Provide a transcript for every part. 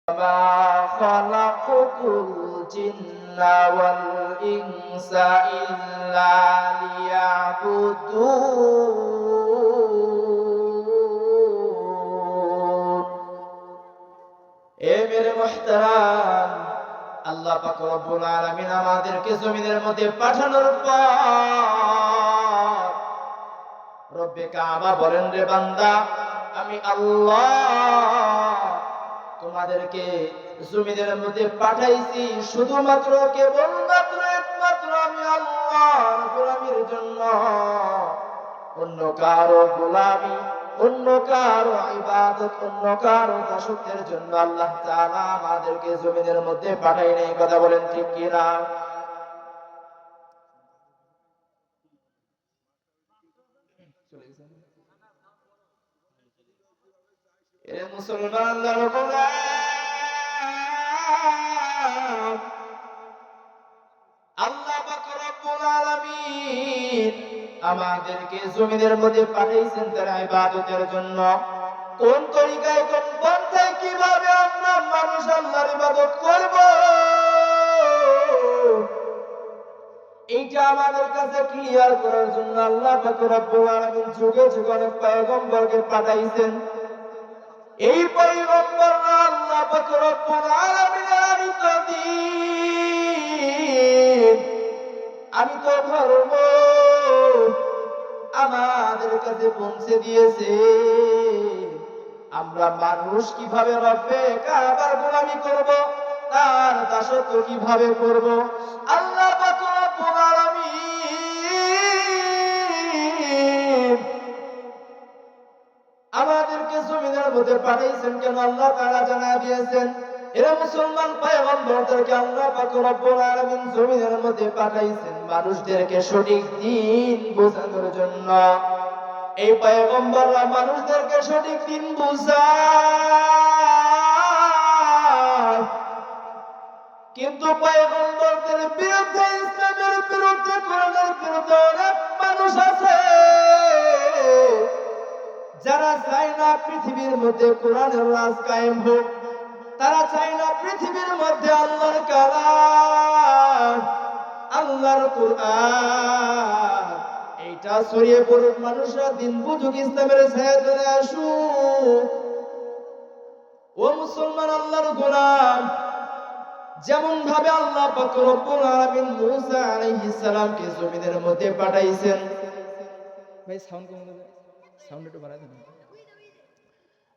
مَا خَلَقْتُ الْجِنَّ وَالْإِنسَ إِلَّا لِيَعْبُدُونِ। এ মেরে মুহতারাম, আল্লাহ পাক রব্বুল আলামিন আমাদেরকে জমিনের মধ্যে পাঠানোর পর রব্বে কাবা বলেন, রে বান্দা, আমি আল্লাহ তোমাদেরকে জমিনের মধ্যে পাঠাইছি শুধুমাত্র কেবলমাত্র একমাত্র আমি আল্লাহর গোলামির জন্য। অন্য কারো গোলামি, অন্য কারো ইবাদত, অন্য কারো দাসত্বের জন্য আল্লাহ তাআলা আমাদেরকে জমিনের মধ্যে পাঠাই নাই। কথা বলেন ঠিক কিনা? এ মুসলমানদের গোলাম, আল্লাহ পাক রব্বুল আলামিন আমাদেরকে জমিনের মধ্যে পাঠিয়েছেন তার ইবাদতের জন্য। কোন তরিকায়, কোন পন্থায়, কিভাবে আমরা মানুষ আল্লাহর ইবাদত করব, এইটা আমাদের কাছে ক্লিয়ার করার জন্য আল্লাহ পাক রব্বুল আলামিন যুগে যুগে অনেক পয়গম্বরকে পাঠাইছেন। এই পয়গম্বররা আল্লাহ পাক রব্বুল আলামিনের আনিত দ্বীন, আনিত ধর্ম আমাদের কাছে পৌঁছে দিয়েছে। আমরা মানুষ কিভাবে রব্বে কাবার গোলামি করব, তার দাসত্ব কিভাবে করব, আল্লাহ পাক রব্বুল আলামিন আমাদেরকে জমিনের মধ্যে পাঠাইছেন কেন আল্লাহ তাআলা জানায় দিয়েছেন। এরা মুসলমান পয়গম্বরদেরকে আল্লাহ পাক রব্বুল আলামিন জমিনের মধ্যে পাঠাইছেন মানুষদেরকে সঠিক দ্বীন বোঝানোর জন্য। এই পয়গম্বররা মানুষদেরকে সঠিক দ্বীন বোঝায়, কিন্তু পয়গম্বরদের বিরুদ্ধে, ইসলামের বিরুদ্ধে, কোরআনের বিরুদ্ধে অনেক মানুষ আছে যারা চায় না পৃথিবীর মধ্যে কোরআনের রাজ কায়েম হোক। তারা চায় না পৃথিবীর মধ্যে আল্লাহর কালাম, আল্লাহর কোরআন এইটা ছড়িয়ে পড়ুক, মানুষরা দিন বুঝুক, ইসলামের ছায়া ধরে আসুক। ও মুসলমান আল্লাহর গোলাম, যেমন ভাবে আল্লাহ পাক রব্বুল আলামিন মূসা আলাইহিস সালামকে জমিনের মধ্যে পাঠাইছেন। ভাই সাউন্ড কম করে, সাউন্ড একটু বাড়াই দেন।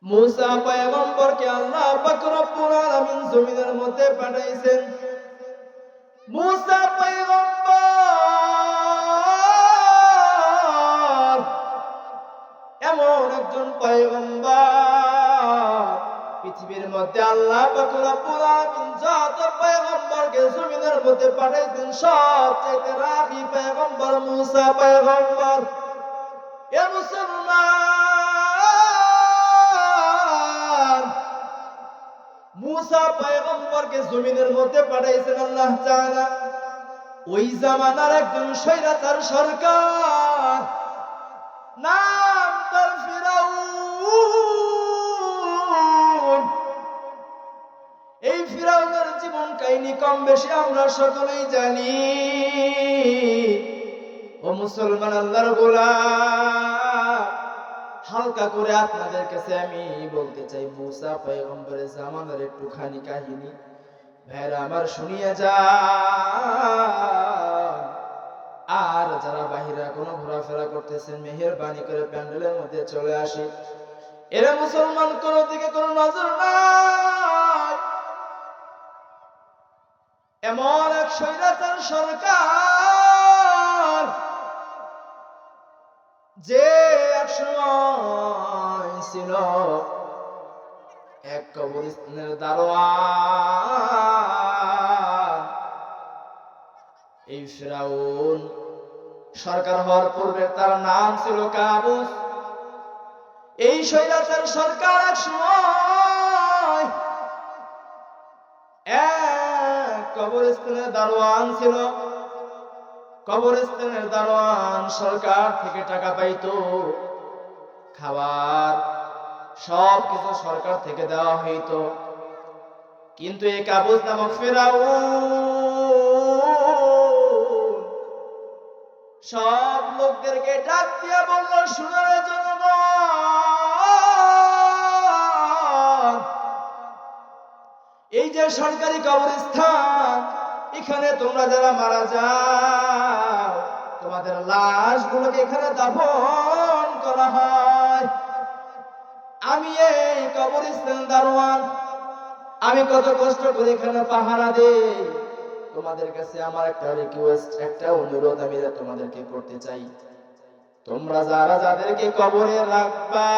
মূসা পয়গম্বরকে আল্লাহ পাক রব্বুল আলামিন জমিনের মধ্যে পাঠাইছেন। মূসা পয়গম্বর এমন একজন পয়গম্বর, পৃথিবীর মধ্যে আল্লাহ পাক রব্বুল আলামিন যত পয়গম্বরকে জমিনের মধ্যে পাঠাইছেন সবচেয়ে রাগী পয়গম্বর মূসা পয়গম্বর। এ মুসলমান, মূসা পয়গম্বরকে জমিনের মধ্যে পাঠাইছেন আল্লাহ তাআলা। ওই জামানার একজন স্বৈরাচার সরকার, নাম তার ফিরাউন। এই ফিরাউনের জীবন কাহিনী কম বেশি আমরা সকলেই জানি। ও মুসলমান আল্লাহর গোলাম, হালকা করে আপনাদের কাছে আমি বলতে চাই মূসা পয়গম্বরের জামানার একটুখানি কাহিনী। ভাইরা আমার শুনিয়ে যান। আর যারা বাহিরে কোনো ঘোরাফেরা করতেছেন মেহেরবানি করে প্যান্ডেলের মধ্যে চলে আসি। এরা মুসলমান কোন দিকে কোনো নজর নাই। এমন এক স্বৈরাচার সরকার যে এক সময় ছিল এক কবরস্থানের দারোয়ান। এই ফিরাউন সরকার হওয়ার পূর্বে তার নাম ছিল কাবুস। এই স্বৈরাচার সরকার এক সময় এক কবরস্থানের দারোয়ান ছিল। কবরস্থানের দারোয়ান সরকার থেকে টাকা পাইতো, খাবার সবকিছু সরকার থেকে দেওয়া হইতো। কিন্তু এই কাবুস নামক ফেরাউন সব লোকদেরকে ডাক দিয়া বলল, শুনো রে জনগণ, এই যে সরকারি কবরস্থান, এখানে তোমরা যারা মারা যাও তোমাদের লাশগুলোকে এখানে দাফন করা হয়। আমি এই কবরস্থান দারোয়ান, আমি কত কষ্ট করে এখানে পাহারা দেই। তোমাদের কাছে আমার একটা রিকোয়েস্ট, একটা অনুরোধ আমি তোমাদেরকে করতে চাই, তোমরা যারা যাদেরকে কবরে রাখবা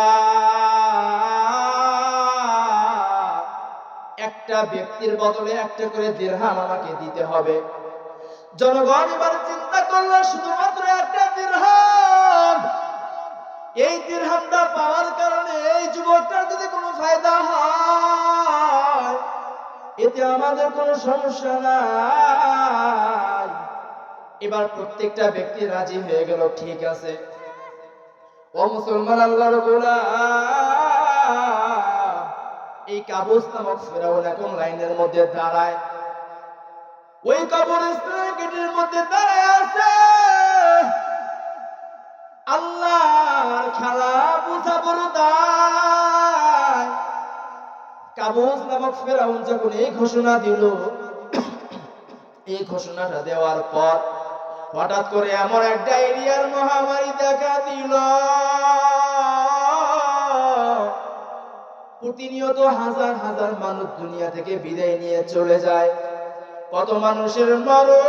একটা ব্যক্তির বদলে একটা করে দিরহাম আমাকে দিতে হবে। জনগণ এবার চিন্তা করলো, শুধুমাত্র একটা দিরহাম, এই দিরহামটা পাওয়ার কারণে এই যুবকটার যদি কোনো ফায়দা হয় এতে আমাদের কোনো সমস্যা নাই। এবার প্রত্যেকটা ব্যক্তি রাজি হয়ে গেল, ঠিক আছে। ও মুসলমান আল্লাহর গোলাম, এই কাবুস নামক ফেরাউন এখন লাইনের মধ্যে দাঁড়ায়, ওই কবরস্থানের গেটের মধ্যে দাঁড়ায় আছে। আল্লাহর খেলা বুঝা বড় দায়। কাবুস নামক ফেরাউন যখন এই ঘোষণা দিল, এই ঘোষণাটা দেওয়ার পর হঠাৎ করে এমন এক ডায়রিয়ার মহামারী দেখা দিল। প্রতিনিয়ত হাজার হাজার মানুষ দুনিয়া থেকে বিদায় নিয়ে চলে যায়। কত মানুষের মরণ,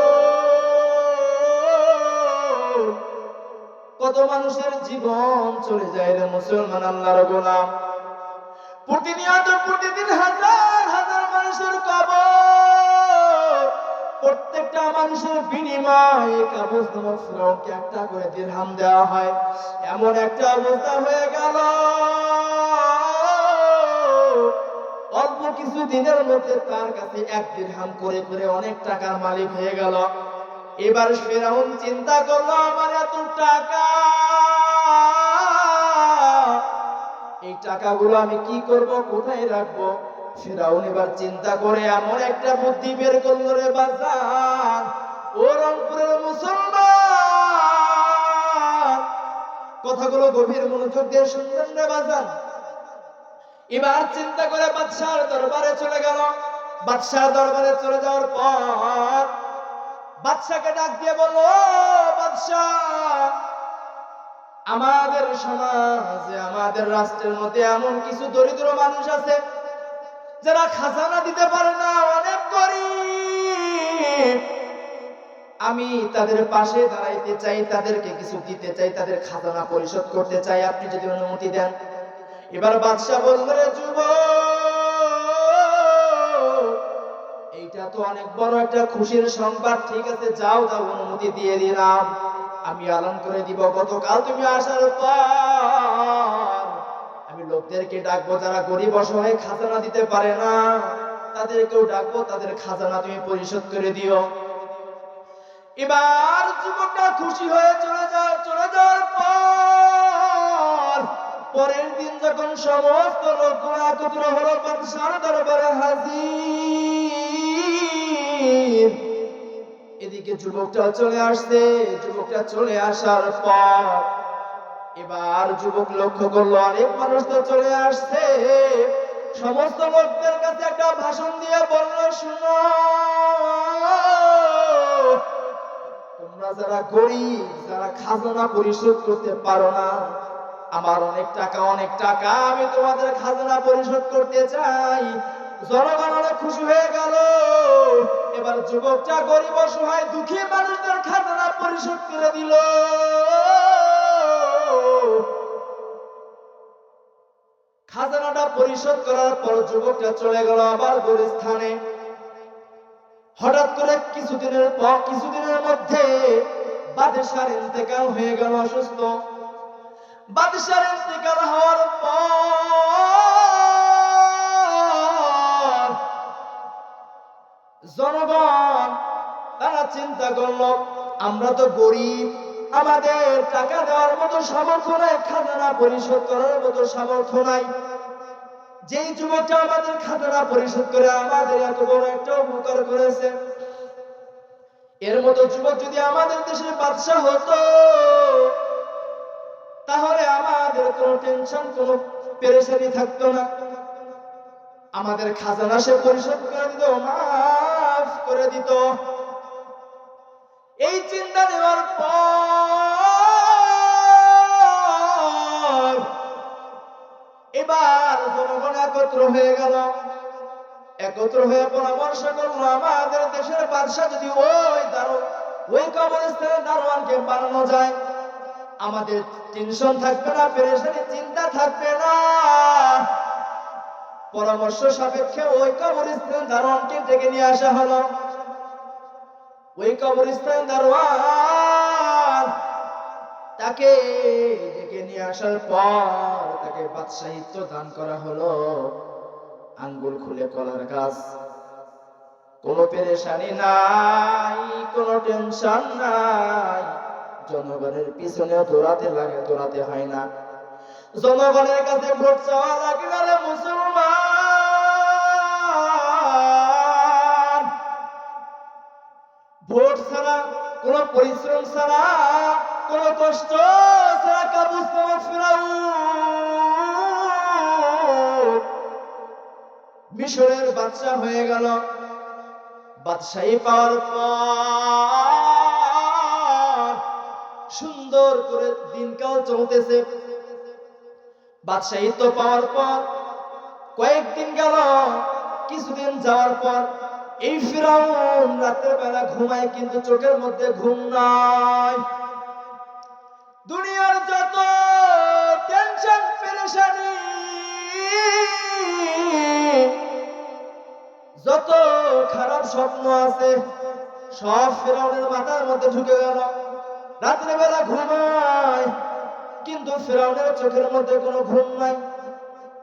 কত মানুষের জীবন চলে যায় রে মুসলমান আল্লাহর গোলাম। প্রতিনিয়ত প্রতিদিন হাজার হাজার মানুষের কবর, প্রত্যেকটা মানুষের বিনিময়ে কাবুস নামক ফেরাউনকে একটা করে দিরহাম দেওয়া হয়। এমন একটা অবস্থা হয়ে গেল, অল্প কিছু দিনের মধ্যে তার কাছে এক দিরহাম করে করে অনেক টাকার মালিক হয়ে গেল। এবার ফেরাউন চিন্তা করলো, আমার এত টাকা, এই টাকাগুলো আমি কি করব, কোথায় রাখবো? ফেরাউন এবার চিন্তা করে এমন একটা বুদ্ধি বের করলো রে বাজান, ও রংপুরের মুসলমান, কথাগুলো গভীর মনোযোগ দিয়ে শুনবেন রে বাজান। এবার চিন্তা করে বাদশার দরবারে চলে গেল। বাদশার দরবারে চলে যাওয়ার পর বাদশাকে ডাক দিয়ে বলল, বাদশাহ, আমাদের সমাজে, আমাদের রাষ্ট্রের মধ্যে এমন কিছু দরিদ্র মানুষ আছে যারা খাজানা দিতে পারে না, অনেক গরিব। আমি তাদের পাশে দাঁড়াইতে চাই, তাদেরকে কিছু দিতে চাই, তাদের খাজানা পরিশোধ করতে চাই, আপনি যদি অনুমতি দেন। এবার বাদশা বলল, রে যুবক, এইটা তো অনেক বড় একটা খুশির সংবাদ, ঠিক আছে, যাও যাও, অনুমতি দিয়ে দিলাম, আমি এলান করে দিব, গতকাল তুমি আসার পর আমি লোকদেরকে ডাকবো যারা গরিব অসহায় খাজানা দিতে পারে না, তাদেরকেও ডাকবো, তাদের খাজানা তুমি পরিশোধ করে দিও। এবার যুবকটা খুশি হয়ে চলে যাওয়ার পর পরের দিন যখন সমস্ত লোকগুলো একত্র হলো বাদশার দরবারে হাজির, এদিকে যুবকটা চলে আসছে। যুবকটা চলে আসার পর এবার যুবক লক্ষ্য করলো অনেক মানুষ তো চলে আসছে। সমস্ত লোকদের কাছে একটা ভাষণ দিয়ে বলল, শুনো, তোমরা যারা গরিব, যারা খাজানা পরিশোধ করতে পারো না, আমার অনেক টাকা, আমি তোমাদের খাজানা পরিশোধ করতে চাই। জনগণ অনেক খুশি হয়ে গেল। এবার যুবকটা গরিব অসহায় দুঃখী মানুষদের খাজানা পরিশোধ করে দিল। খাজানাটা পরিশোধ করার পর যুবকটা চলে গেল আবার গুলিস্তানে। হঠাৎ করে কিছুদিনের মধ্যে বাদশার ইন্তেকাল হয়ে গেল, অসুস্থ। বাদশার ইন্তেকাল হওয়ার পর জনগণ তারা চিন্তা করলো, আমরা তো গরিব, আমাদের টাকা দেওয়ার মতো সামর্থ্য নাই, খাজানা পরিশোধ করার মতো সামর্থ্য নাই। যেই যুবকটা আমাদের খাজনা পরিশোধ করে আমাদের এত বড় একটা উপকার করেছে, এর মতো যুবক যদি আমাদের দেশের বাদশা হতো, তাহলে আমাদের কোনো টেনশন, কোনো পেরেশানি থাকতো না। আমাদের খাজনা সে পরিশোধ করে দিত, মাফ করে দিত। এই চিন্তা নেওয়ার পর এবার জনগণ একত্র হয়ে গেল। একত্র হয়ে পরামর্শ করলো, আমাদের দেশের বাদশা যদি ওই কবরস্থানের দারোয়ানকে বানানো যায়, আমাদের টেনশন থাকবে না, পেরেশানি চিন্তা থাকবে না। পরামর্শ সাপেক্ষে ওই কবরস্থানের দারোয়ানকে ডেকে নিয়ে আসা হলো। ওই কবরস্থানের দারোয়ান তাকে ডেকে নিয়ে আসার পর তাকে বাদশাহিত্ব দান করা হলো। আঙ্গুল খুলে কলার গাছ, কোনো পেরেশানি নাই, কোনো টেনশন নাই। জনগণের পিছনে দৌড়াতে হয় না। জনগণের কাছে ভোট চাওয়া লাগে না রে মুসলমান। ভোট ছাড়া, কোনো পরিশ্রম ছাড়া, কোনো কষ্ট ছাড়া কাবুস নামক ফিরাউন মিশরের বাদশা হয়ে গেল। বাদশাহী পাওয়ার পর সুন্দর করে দিনকাল চলতেছে। বাদশাহিত্ব পাওয়ার পর কয়েকদিন গেল, কিছুদিন যাওয়ার পর এই ফিরাউন রাতের বেলা ঘুমায়, কিন্তু চোখের মধ্যে ঘুম নাই। দুনিয়ার যত টেনশন পেরেশানি, যত খারাপ স্বপ্ন আছে, সব ফিরাউনের মাথার মধ্যে ঢুকে গেল। রাতের বেলা ঘুমায়, কিন্তু ফিরাউনের চোখের মধ্যে কোনো ঘুম নাই।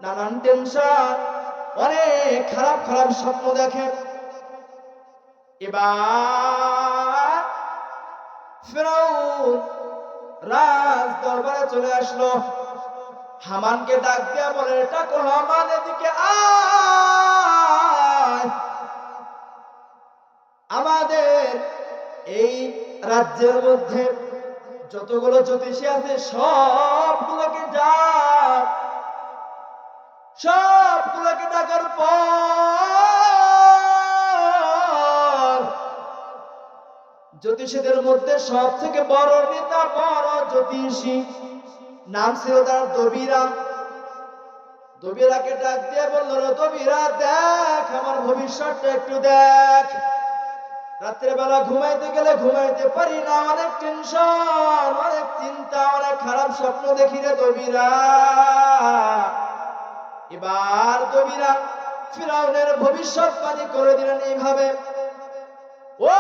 নানান টেনশন, অনেক খারাপ খারাপ স্বপ্ন দেখে। এবার ফিরাউন রাজ দরবারে চলে আসলো। হামানকে ডাক দিয়া বলে, ডাকো হামান, এদিকে আয়। আমাদের এই রাজ্যের মধ্যে যতগুলো জ্যোতিষী আছে সবগুলোকে ডাক। সবগুলোকে ডাকার পর জ্যোতিষীদের মধ্যে সব থেকে বড় নেতা, বড় জ্যোতিষী নাম ছিল তার দবিরা। দবিরাকে ডাক দিয়ে বলল, দবিরা দেখ, আমার ভবিষ্যৎটা একটু দেখ। রাত্রে বেলা ঘুমাইতে গেলে ঘুমাইতে পারি না, অনেক টেনশন, অনেক চিন্তা, অনেক খারাপ স্বপ্ন দেখি রে দবিরা। এবার দবিরা ফিরাউনের ভবিষ্যৎবাণী করে দিলেন এইভাবে, ও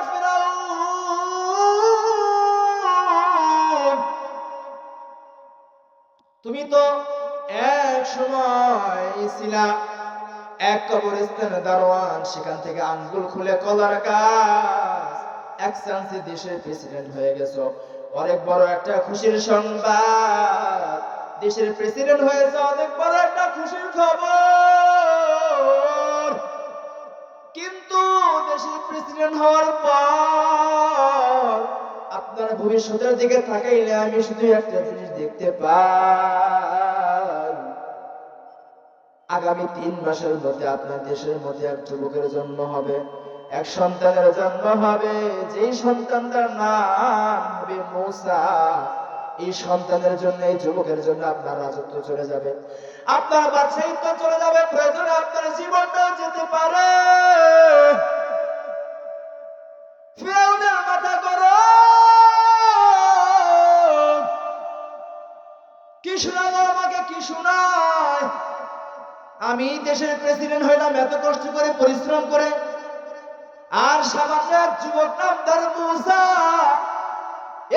ফিরাউন, তুমি তো এক সময় ছিলা এক কবরস্থানে দারোয়ান, সেখান থেকে আঙ্গুল খুলে কলার গাছ, এক চান্সে দেশের প্রেসিডেন্ট হয়ে গেছো। অনেক বড় একটা খুশির সংবাদ, দেশের প্রেসিডেন্ট হয়েছে, অনেক বড় একটা খুশির খবর। কিন্তু দেশের প্রেসিডেন্ট হওয়ার পর আপনার ভবিষ্যতের দিকে তাকাইলে আমি শুধু একটা জিনিস দেখতে পাই, আগামী 3 মাসের মধ্যে আপনার দেশের মধ্যে এক যুবকের জন্ম হবে, এক সন্তানের জন্ম হবে, যেই সন্তানটার নাম হবে মূসা। এই সন্তানের জন্য, এই যুবকের জন্য আপনার রাজত্ব চলে যাবে, আপনার বাদশাহিত্ব চলে যাবে, প্রয়োজনে আপনার জীবনটাও যেতে পারে। ফিরাউনের মাথা গরম, কি শোনালো আমাকে, কি শোনায়? আমি দেশের প্রেসিডেন্ট হইলাম এত কষ্ট করে, পরিশ্রম করে, আর সামান্য এক যুবক নাম তার মূসা,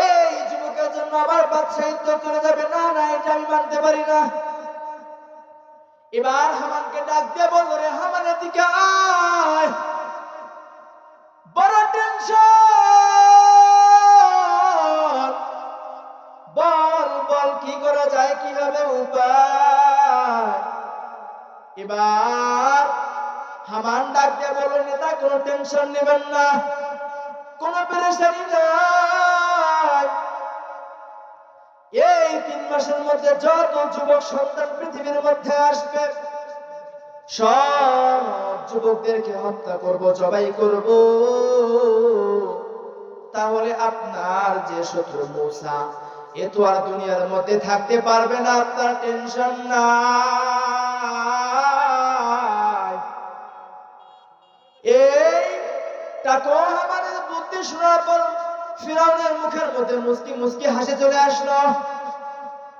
এই যুবকের জন্য আমার বাদশাহিত্ব চলে যাবে। না না, এটা আমি মানতে পারি না। এবার হামানকে ডাক দিয়ে বলল, রে হামান, এদিকে আয়, বড় টেনশন, বল বল কি করা যায়, কি হবে উপায়? এবার হামান ডাক দিয়ে বলল, নেতা কোনো টেনশন নেবেন না, কোনো পেরেশানি নাই। এই 3 মাসের মধ্যে যত যুবক সন্তান পৃথিবীর মধ্যে আসবে সব যুবকদেরকে হত্যা করব, জবাই করব। তাহলে আপনার যে শত্রু মূসা, এ তো আর দুনিয়ার মধ্যে থাকতে পারবে না, আপনার টেনশন নাই। এইটাকে আমাদের বুদ্ধি শোনার পর ফিরাউনের মুখের মধ্যে মুস্কি মুস্কি হাসি চলে আসলো।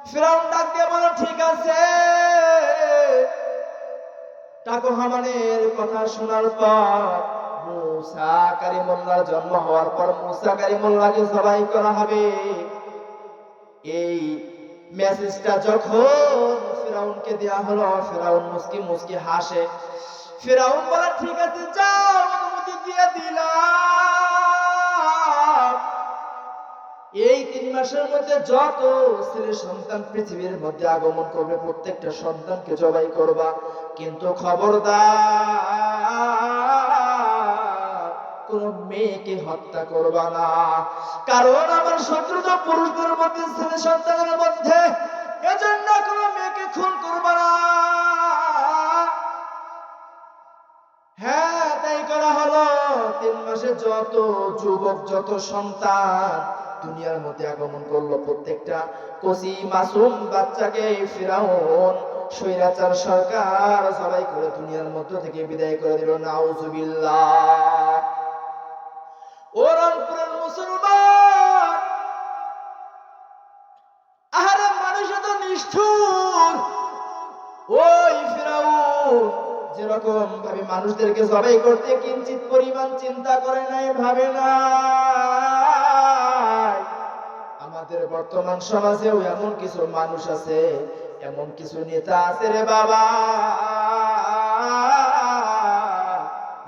ফিরাউন ডাক দিয়ে বলল, ঠিক আছে। টাকো হামানের কথা শোনার পর মূসা কালিমুল্লাহর জন্ম হওয়ার পর মূসা কালিমুল্লাহকে জবাই করা হবে, এই মেসেজটা যখন ফিরাউনকে দেয়া হলো, ফিরাউন মুস্কি মুস্কি হাসে। ফিরাউন বলে, ঠিক আছে যাও, অনুমতি দিয়ে দিলাম। এই 3 মাসের মধ্যে যত ছেলে সন্তান পৃথিবীর মধ্যে আগমন করবে প্রত্যেকটা সন্তানকে জবাই করবা, কিন্তু খবরদার কোন মেয়েকে হত্যা করবা না, কারণ আমার শত্রু তো পুরুষদের মধ্যে, ছেলে সন্তানের মধ্যে, এজন্য কোন মেয়েকে খুন করবা না। হ্যাঁ, তাই করা হলো। 3 মাসে যত যুবক, যত সন্তান দুনিয়ার মধ্যে আগমন করলো, প্রত্যেকটা কচি মাসুম বাচ্চাকে ফিরাউন স্বৈরাচার সরকার জবাই করে দুনিয়ার মধ্য থেকে বিদায় করে দিল। নাউজুবিল্লাহ। ও রংপুরের মুসলমান, আহারে মানুষ তো নিষ্ঠুর। ওই ফিরাউন যেরকম ভাবে মানুষদেরকে জবাই করতে কিঞ্চিত পরিমাণ চিন্তা করে নাই, ভাবে নাই, আমাদের বর্তমান সমাজেও এমন কিছু মানুষ আছে, এমন কিছু নেতা আছে রে বাবা,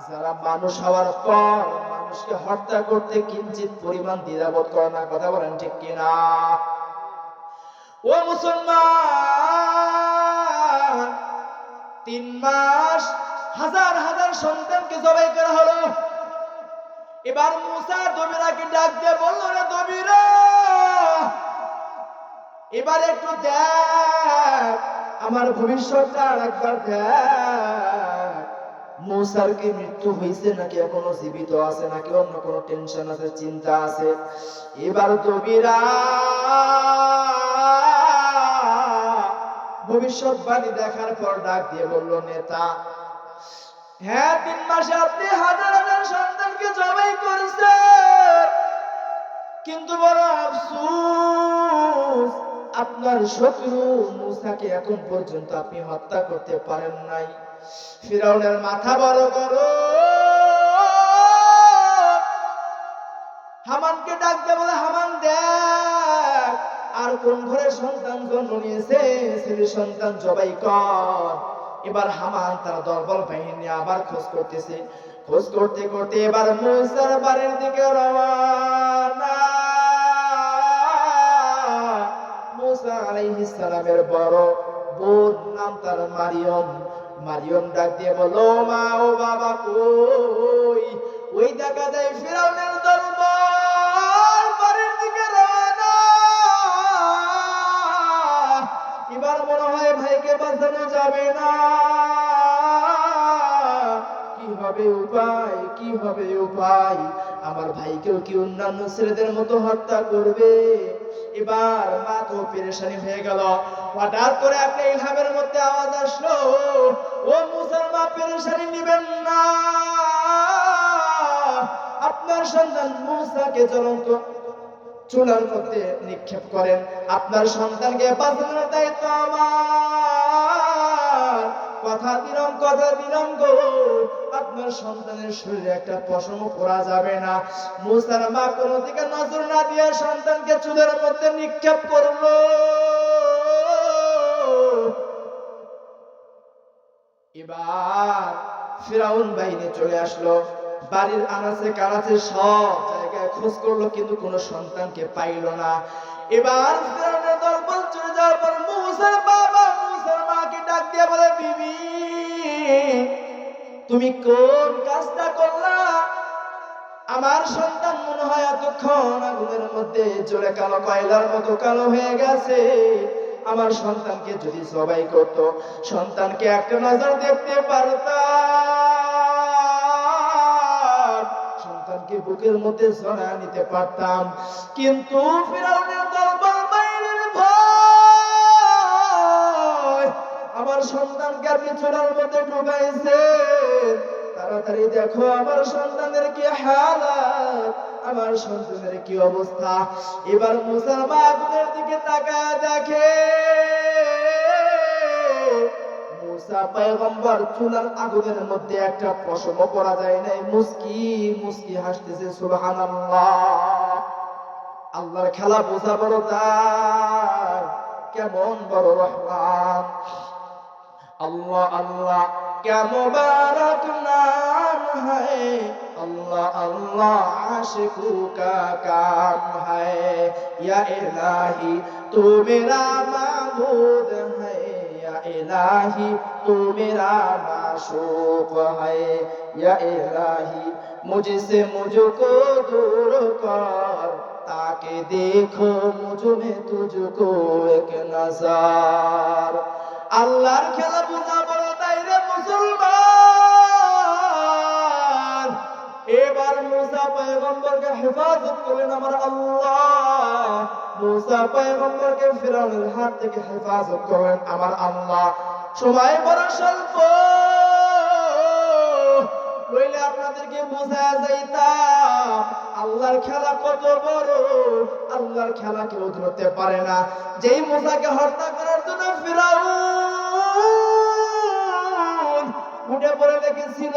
যারা মানুষ হওয়ার পর মানুষকে হত্যা করতে কিঞ্চিত পরিমাণ দ্বিধাবোধ করে না। কথা বলেন ঠিক কিনা? ও মুসলমান, 3 মাস হাজার হাজার সন্তানকে জবাই করা হলো। এবার মূসা দবিরাকে ডাক দিয়ে বলল, রে দবিরা, এবার একটু দেখ আমার ভবিষ্যৎটা একবার দেখ। মূসার কি মৃত্যু হয়েছে নাকি এখনো জীবিত আছে, নাকি অন্য কোনো টেনশন আছে, চিন্তা আছে? এবার দবিরা ভবিষ্যৎবাণী দেখার পর ডাক দিয়ে বলল, নেতা, হ্যাঁ 3 মাসে আপনি হাজার হাজার সন্তানকে জবাই করেছেন, কিন্তু বড় আফসোস, আপনার শত্রু মূসাকে এখন পর্যন্ত আপনি হত্যা করতে পারেন নাই। ফিরাউনের মাথা বড় করো। হামানকে ডাক দিয়ে বলে, হামান দেখ আর কোন ঘরে সন্তান জন্ম নিয়েছে, ছেলে সন্তান জবাই কর। এবার হামান তার দলবল বাহিনী আবার খোঁজ করতেছে। খোঁজ করতে করতে এবার মূসার বাড়ির দিকে রওনা। মূসা আলাইহিস সালামের বড় বোন নাম তার মারিয়ম। মারিয়ম ডাক দিয়ে বলো, মা ও বাবা কই? ওই দেখা যায় ফিরাউনের দলবল বাড়ির দিকে রওনা। এবার মনে হয় ভাইকে বাঁচানো যাবে না। কি হবে উপায়, কি হবে উপায়? আমার ভাইকেও কি অন্যান্য ছেলেদের মতো হত্যা করবে? এবার মা তো পেরেশানি হয়ে গেল। হঠাৎ করে একটা ইলহামের মধ্যে আওয়াজ আসলো, ও মুসলমান, পেরেশানি নেবেন না, আপনার সন্তান মূসাকে জ্বলন্ত চুলার মধ্যে নিক্ষেপ করেন, আপনার সন্তানকে বাঁচানোর দায়িত্ব আমার। কথা দিলাম, কথা দিলাম গো, আপনার সন্তানের শরীরে একটা পশমও পড়া যাবে না। মূসার মা কোনো দিকে নজর না দিয়ে সন্তানকে চুলের মধ্যে নিক্ষেপ করলো। এবার ফিরাউন বাহিনী চলে আসলো। বাড়ির আনাচে কানাচে সব জায়গায় খোঁজ করলো, কিন্তু কোনো সন্তানকে পাইল না। এবার ফিরাউনের দলবল চলে যাওয়ার পর মূসার বাবা মূসার মাকে ডাক দিয়ে বলে, বিবি তুমি কোন কাজটা করলা? আমার সন্তান মনে হয় এতক্ষণ আগুনের মধ্যে জ্বলে কালো কয়লার মতো কালো হয়ে গেছে। আমার সন্তানকে যদি সবাই করতো, সন্তানকে একটা নজর দেখতে পারতাম, সন্তানকে বুকের মধ্যে জড়ায় নিতে পারতাম। কিন্তু ফিরাউনের দরবার বাইরের ভয় আমার সন্তানকে আপনি চুলার মধ্যে ঢুকাইছেন। তাড়াতাড়ি দেখো আমার সন্তানের কি হালাত, আমার সন্তানের কি অবস্থা। এবার মুসা আগুনের দিকে তাকায় দেখে মুসা পয়গম্বর চুলার আগুনের মধ্যে একটা পশমও পড়া যায় নাই, মুস্কি মুস্কি হাসতেছে। সুবহানাল্লাহ। আল্লাহর খেলা বোঝা বড় তার, কেমন বড় রহমান। अल्लाह अल्लाह क्या मुबारक नाम है, अल्लाह अल्लाह आशिकों का काम है। या इलाही तू मेरा माबूद है, या इलाही तू मेरा माशूक है। या इलाही मुझसे मुझको दूर कर, ताकि देखो मुझ में तुझको एक नजर। আল্লাহর খেলা বোঝা বড় তাই রে মুসলমান। এবার মুসা পয়গম্বরকে হেফাজত করলেন আমার আল্লাহ। মুসা পয়গম্বরকে ফিরাউনের হাত থেকে হেফাজত করলেন আমার আল্লাহ। সময় বড় স্বল্প, নইলে আপনাদেরকে বোঝা যাইতাম আল্লাহর খেলা কত বড়। আল্লাহর খেলা কেউ ধরতে পারে না। যেই মুসাকে হত্যা করার জন্য ফিরাউন উঠে পড়ে লেগেছিল,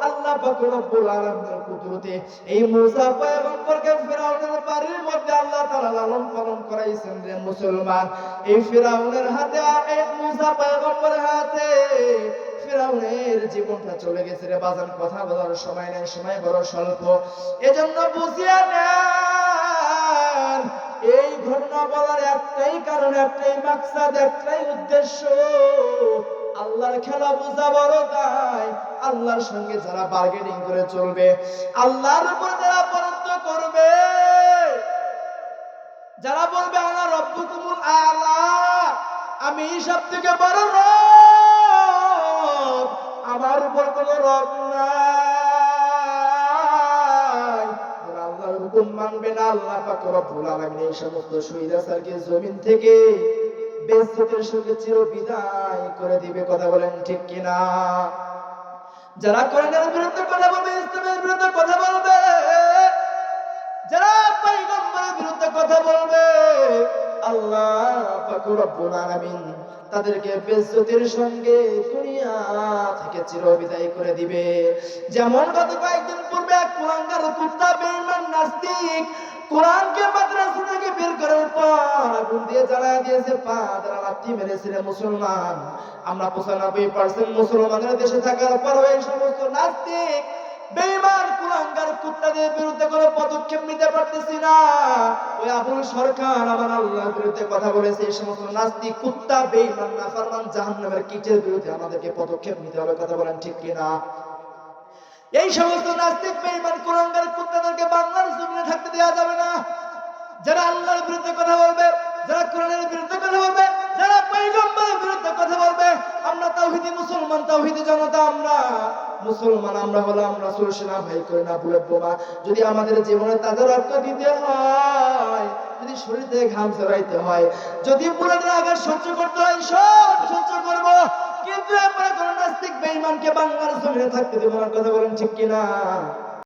আল্লাহ পাক রব্বুল আলামিনের কুদরতে এই মুসা পয়গম্বরকে ফিরাউনের বাড়ির মধ্যে আল্লাহ তাআলা লালন পালন করাইছেন রে মুসলমান। এই ফিরাউনের হাতে আর এই মুসা পয়গম্বরের হাতে ফিরাউনের জীবনটা চলে গেছে রে বাজান। কথা বলার সময় নাই, সময় বড় স্বল্প, এজন্য বুঝিয়া নেন। এই ঘটনা বলার একটাই কারণ, একটাই মাকসাদ, একটাই উদ্দেশ্য। আল্লাহর খেলা বোঝা বড় তাই আল্লাহর সঙ্গে যারা বার্গেনিং করে চলবে, আল্লাহর উপর যারা বরাদ্দ করবে, যারা বলবে আনা রব্বুকুমুল আলা, আমি সব থেকে বড় রব, আমার উপর কোন রব নাই, আল্লাহর হুকুম মানবে না, আল্লাহ পাক রব্বুল আলামিন এই সমস্ত শহীদাসারকে জমিন থেকে বেজ্জতের সঙ্গে চিরবিদায় করে দিবে। কথা বলেন ঠিক কিনা? যারা কোরআনের বিরুদ্ধে কথা বলবে, ইসলামের বিরুদ্ধে কথা বলবে, যারা পয়গম্বরের বিরুদ্ধে কথা বলবে, আল্লাহ পাক রব্বুল আলামিন তাদেরকে বেজ্জতের সঙ্গে দুনিয়া থেকে চিরবিদায় করে দিবে। যেমন গত কয়েকদিন পূর্বে এক কুলাঙ্গার কুত্তা বেঈমান নাস্তিক কোরআনকে মাদ্রাসা থেকে বের করার পর আগুন দিয়ে জ্বালায় দিয়েছে, পা দ্বারা লাথি মেরেছিল মুসলমান। আমরা 95% মুসলমানের দেশে থাকার পর এই সমস্ত নাস্তিক বেঈমান কুলাঙ্গার কুত্তাদের বিরুদ্ধে কোনো পদক্ষেপ নিতে পারতেছি না। ওই আবুল সরকার আমার আল্লাহর বিরুদ্ধে কথা বলেছে। এই সমস্ত নাস্তিক কুত্তা বেঈমান নাফরমান জাহান্নামের কীটের বিরুদ্ধে আমাদেরকে পদক্ষেপ নিতে হবে। কথা বলেন ঠিক কিনা? এই সমস্ত নাস্তিক বেঈমান কুলাঙ্গার কুত্তাদেরকে বাংলার জমিনে থাকতে দেওয়া যাবে না। যারা আল্লাহর বিরুদ্ধে কথা বলবে, যারা কোরআনের বিরুদ্ধে কথা বলবে, যারা পয়গম্বরের বিরুদ্ধে কথা বলবে, আমরা তাওহীদি মুসলমান, তাওহীদি জনতা, আমরা মুসলমান, আমরা হলাম রাসূল সেনা ভাই করে না বুলেট বোমা। যদি আমাদের জীবনে তাদের রক্ত দিতে হয়, যদি শরীর থেকে ঘাম ঝরাইতে হয়, যদি বুলেটের আঘাত সহ্য করতে হয়, সব সহ্য করব, কিন্তু আমরা কোন নাস্তিক বেঈমানকে বাংলার জমিনে থাকতে দেব না। কথা বলেন ঠিক কিনা?